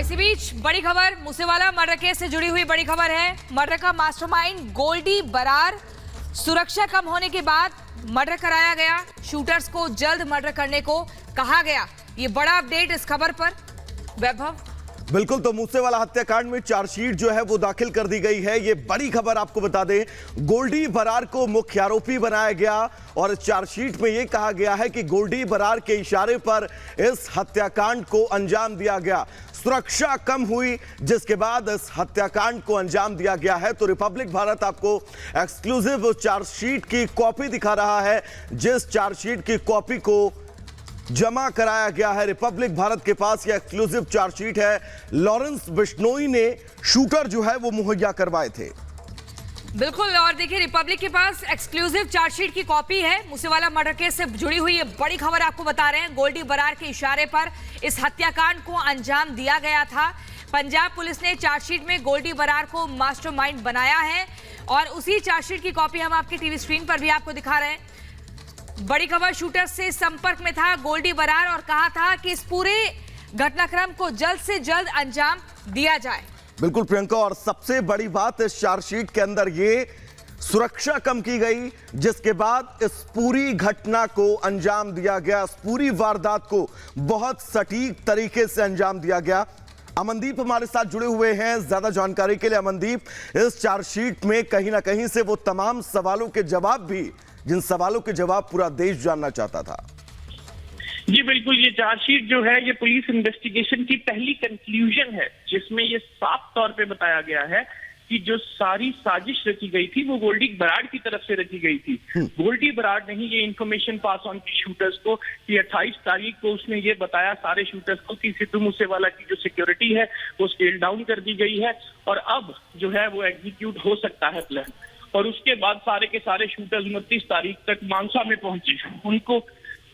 इसी बीच बड़ी खबर, मूसेवाला मर्डर केस से जुड़ी हुई बड़ी खबर है। मर्डर का मास्टरमाइंड गोल्डी बरार, सुरक्षा कम होने के बाद मर्डर कराया गया। शूटर्स को जल्द मर्डर करने को कहा गया। ये बड़ा अपडेट इस खबर पर। वैभव, बिल्कुल, तो मूसेवाला हत्याकांड में चार्जशीट जो है वो दाखिल कर दी गई है। ये बड़ी खबर आपको बता दें, गोल्डी बरार को मुख्य आरोपी बनाया गया और चार्जशीट में ये कहा गया है कि गोल्डी बरार के इशारे पर इस हत्याकांड को अंजाम दिया गया। सुरक्षा कम हुई जिसके बाद इस हत्याकांड को अंजाम दिया गया है। तो रिपब्लिक भारत आपको एक्सक्लूसिव चार्जशीट की कॉपी दिखा रहा है, जिस चार्जशीट की कॉपी को जमा कराया गया है रिपब्लिक भारत के पास। यह एक्सक्लूसिव चार्जशीट है। लॉरेंस बिश्नोई ने शूटर जो है वो मुहैया करवाए थे। बिल्कुल, और देखिए रिपब्लिक के पास एक्सक्लूसिव चार्जशीट की कॉपी है। मूसेवाला मर्डर केस से जुड़ी हुई ये बड़ी खबर आपको बता रहे हैं। गोल्डी बरार के इशारे पर इस हत्याकांड को अंजाम दिया गया था। पंजाब पुलिस ने चार्जशीट में गोल्डी बरार को मास्टरमाइंड बनाया है और उसी चार्जशीट की कॉपी हम आपकी टीवी स्क्रीन पर भी आपको दिखा रहे हैं। बड़ी खबर, शूटर से संपर्क में था गोल्डी बरार और कहा था कि इस पूरे घटनाक्रम को जल्द से जल्द अंजाम दिया जाए। बिल्कुल प्रियंका, और सबसे बड़ी बात इस चार्जशीट के अंदर ये सुरक्षा कम की गई, जिसके बाद इस पूरी घटना को अंजाम दिया गया। इस पूरी वारदात को बहुत सटीक तरीके से अंजाम दिया गया। अमनदीप हमारे साथ जुड़े हुए हैं ज्यादा जानकारी के लिए। अमनदीप, इस चार्जशीट में कहीं ना कहीं से वो तमाम सवालों के जवाब भी, जिन सवालों के जवाब पूरा देश जानना चाहता था। जी बिल्कुल, ये चार्जशीट जो है ये पुलिस इन्वेस्टिगेशन की पहली कंक्लूजन है, जिसमें ये साफ तौर पे बताया गया है कि जो सारी साजिश रची गई थी वो गोल्डी बरार की तरफ से रची गई थी। गोल्डी बरार ने ही ये इन्फॉर्मेशन पास ऑन की शूटर्स को कि 28 तारीख को उसने ये बताया सारे शूटर्स को कि सिद्धू मूसेवाला की जो सिक्योरिटी है वो स्केल डाउन कर दी गई है और अब जो है वो एग्जीक्यूट हो सकता है प्लान। और उसके बाद सारे के सारे शूटर्स 29 तारीख तक मानसा में पहुंचे। उनको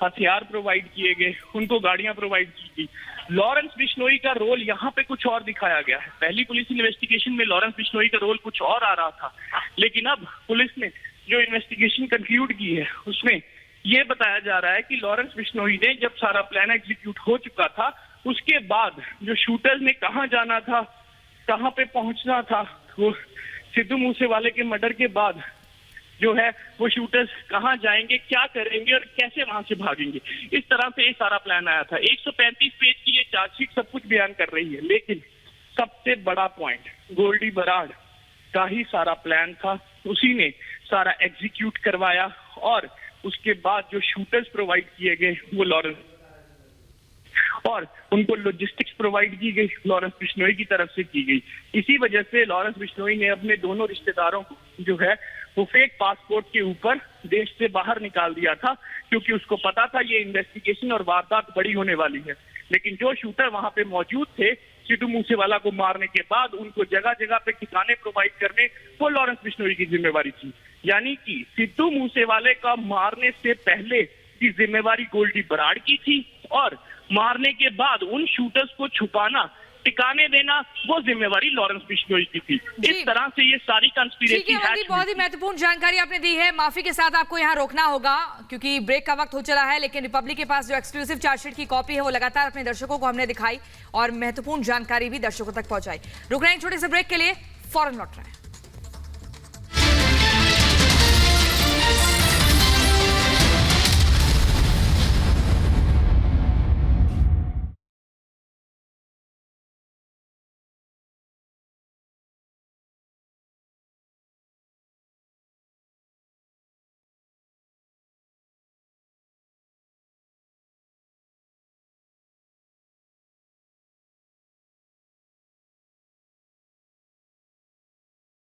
हथियार प्रोवाइड किए गए, उनको गाड़ियां प्रोवाइड की गई। लॉरेंस बिश्नोई का रोल यहाँ पे कुछ और दिखाया गया है। पहली पुलिस इन्वेस्टिगेशन में लॉरेंस बिश्नोई का रोल कुछ और आ रहा था, लेकिन अब पुलिस ने जो इन्वेस्टिगेशन कंक्लूड की है उसमें ये बताया जा रहा है कि लॉरेंस बिश्नोई ने जब सारा प्लान एग्जीक्यूट हो चुका था उसके बाद जो शूटर्स ने कहाँ जाना था, कहाँ पे पहुंचना था, वो सिद्धू मूसेवाले के मर्डर के बाद जो है वो शूटर्स कहां जाएंगे, क्या करेंगे और कैसे वहां से भागेंगे, इस तरह से ये सारा प्लान आया था। 135 पेज की ये चार्जशीट सब कुछ बयान कर रही है, लेकिन सबसे बड़ा पॉइंट गोल्डी बरार का ही सारा प्लान था। उसी ने सारा एग्जीक्यूट करवाया और उसके बाद जो शूटर्स प्रोवाइड किए गए वो लॉरेंस, और उनको लॉजिस्टिक्स प्रोवाइड की गई लॉरेंस बिश्नोई की तरफ से की गई। इसी वजह से लॉरेंस बिश्नोई ने अपने दोनों रिश्तेदारों को जो है वो फेक पासपोर्ट के ऊपर देश से बाहर निकाल दिया था, क्योंकि उसको पता था ये इन्वेस्टिगेशन और वारदात बड़ी होने वाली है। लेकिन जो शूटर वहां पे मौजूद थे सिद्धू मूसेवाला को मारने के बाद, उनको जगह जगह पे ठिकाने प्रोवाइड करने वो लॉरेंस बिश्नोई की जिम्मेवारी थी। यानी कि सिद्धू मूसेवाले का मारने से पहले की जिम्मेवारी गोल्डी बरार की थी और मारने के बाद उन शूटर्स को छुपाना, टिकाने देना, वो जिम्मेवारी लॉरेंस बिश्नोई की थी। इस तरह से ये सारी कंस्पिरेसी बहुत ही महत्वपूर्ण जानकारी आपने दी है। माफी के साथ आपको यहाँ रोकना होगा क्योंकि ब्रेक का वक्त हो चला है, लेकिन रिपब्लिक के पास जो एक्सक्लूसिव चार्जशीट की कॉपी है वो लगातार अपने दर्शकों को हमने दिखाई और महत्वपूर्ण जानकारी भी दर्शकों तक पहुंचाई। रुक रहे हैं छोटे से ब्रेक के लिए, फौरन लौट रहे हैं।